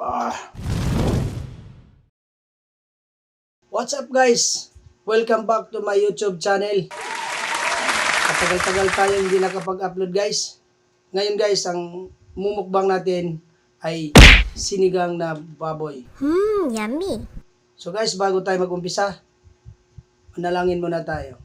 Ah, what's up guys? Welcome back to my YouTube channel. Katagal-tagal tayo hindi nakapag-upload guys. Ngayon guys, ang mumukbang natin ay sinigang na baboy. Yummy. So guys, bago tayo mag-umpisa, manalangin muna tayo.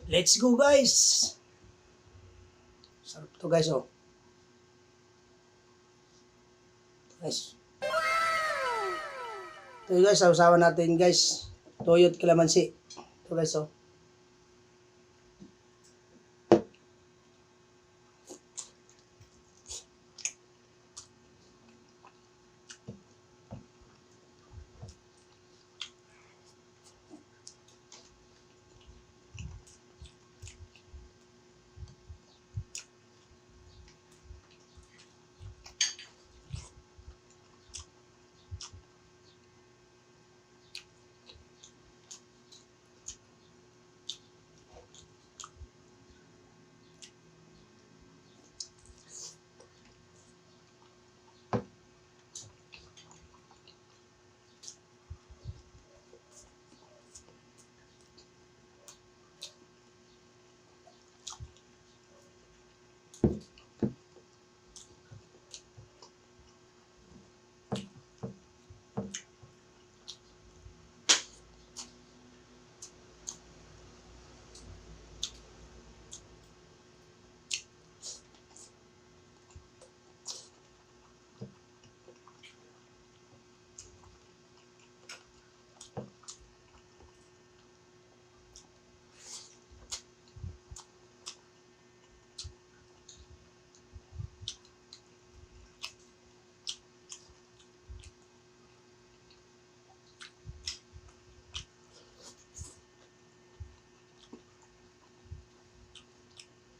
Let's go guys! Sarap to guys oh. Guys. Ito guys, sausawan natin guys. Toyo at kalamansi. Ito guys oh.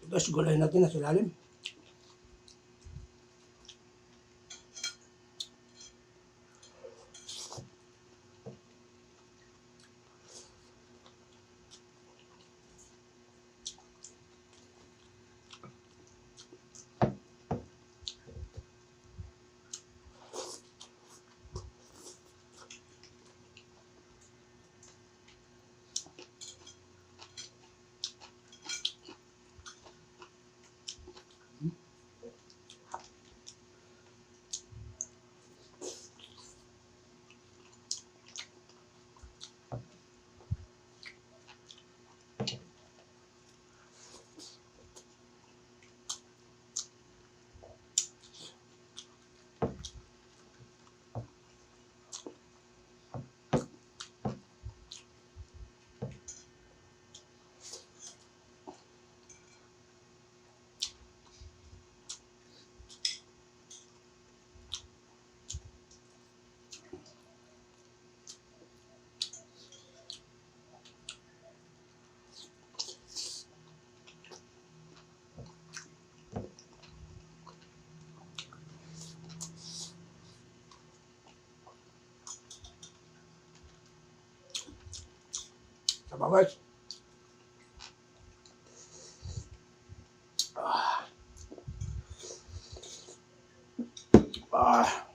Guys, gulayin natin na silalim. Sabaw guys. Ah.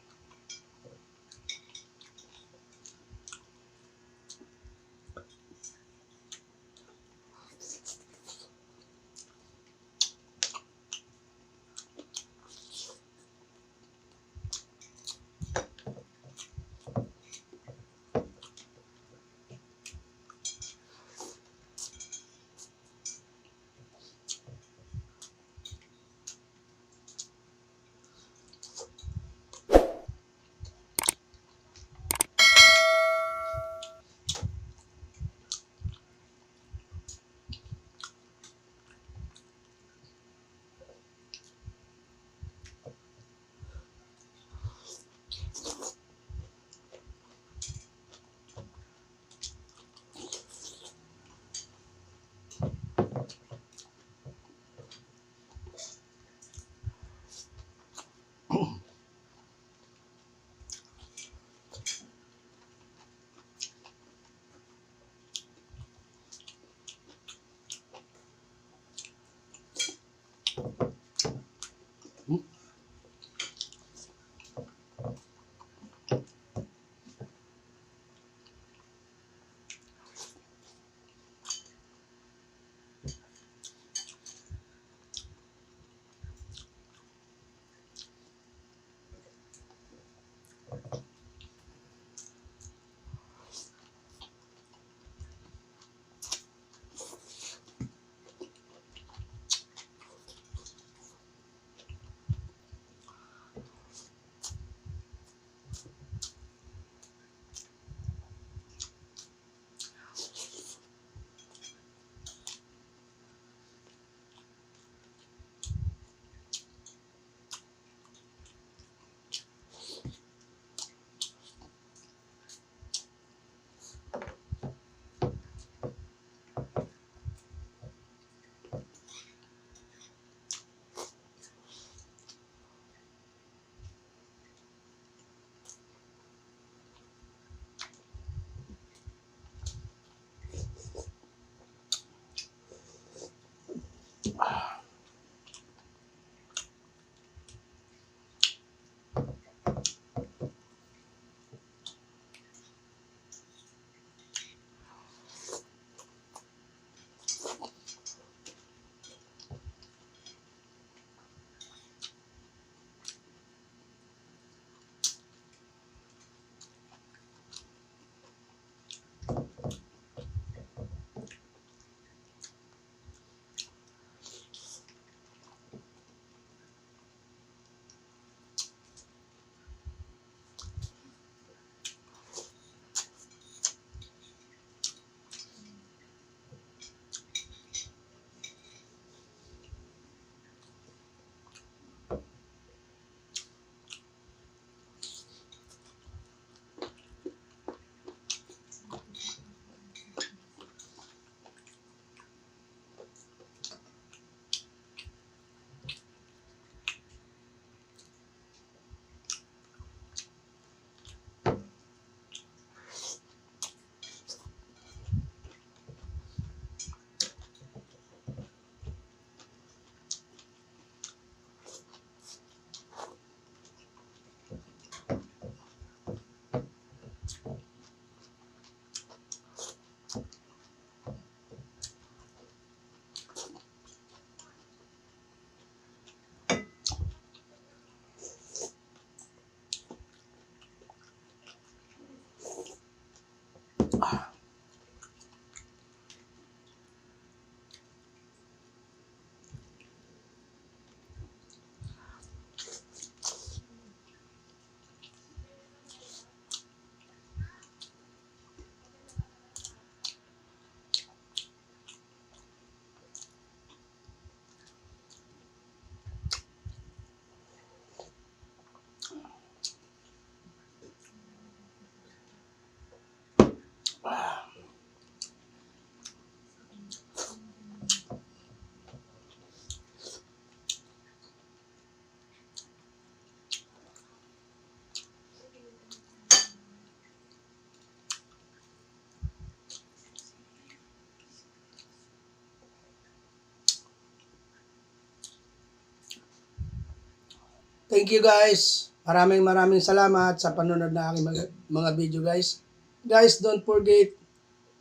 Thank you guys. Maraming salamat sa panonood ng aking mga video guys. Guys, don't forget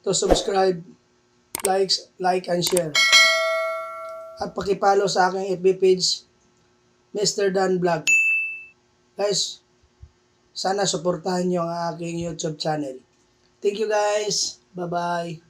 to subscribe, like and share. At pakipollow sa aking FB page, Mr. Dan Vlog. Guys, sana suportahan nyo ang aking YouTube channel. Thank you guys. Bye-bye.